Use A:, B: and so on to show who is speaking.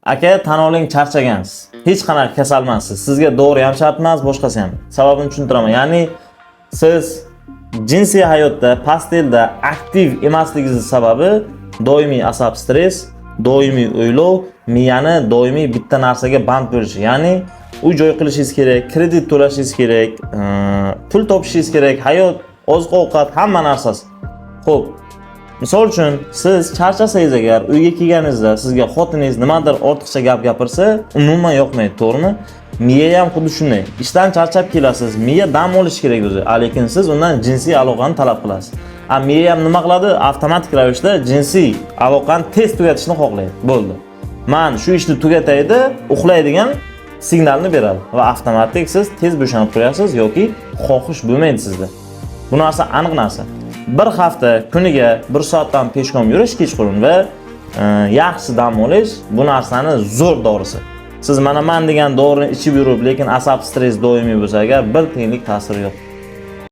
A: Aka, tan oling, charchagansiz. Hech qanaqa kasal emassiz. Sizga dori ham shart emas, boshqasi ham. Sababini tushuntiraman. Ya'ni siz jinsiy hayotda, pastelda aktiv emasligingiz sababi doimiy asab stress, doimiy o'ylov, miyani doimiy bitta narsaga band bo'lishi. Ya'ni uy-joy qilishingiz kerak, kredit to'lashingiz kerak, pul topishingiz kerak, hayot, oziq-ovqat, hamma narsasi. Xo'p, misol uchun siz charchasangiz agar uyga kelganingizda sizga xotiningiz nimadir ortiqcha gap gapirsa, umuman yoqmaydi, to'g'rimi? Miya ham xuddi shunday. Ishdan charchab kelasiz, miya dam olish kerak o'zi, lekin siz undan jinsiy aloqani talab qilasiz. Miya ham nima qiladi? Avtomatik ravishda jinsiy aloqani tez tugatishni xohlaydi. Bo'ldi. Men shu ishni tugataydi, uxlaydigan signalni beradi va avtomatik siz tez bo'shanib qo'yasiz yoki xohish bo'lmaydi sizda. Bu narsa aniq narsa. Bir hafta kuniga 1 soatdan peshkom yurish kechqurun va yaxshi dam olish bu narsani zo'r dorisi. Siz men degan dorini ichib yurib, lekin asab stress doimiy bo'lsa agar bir tiyinlik ta'siri yo'q.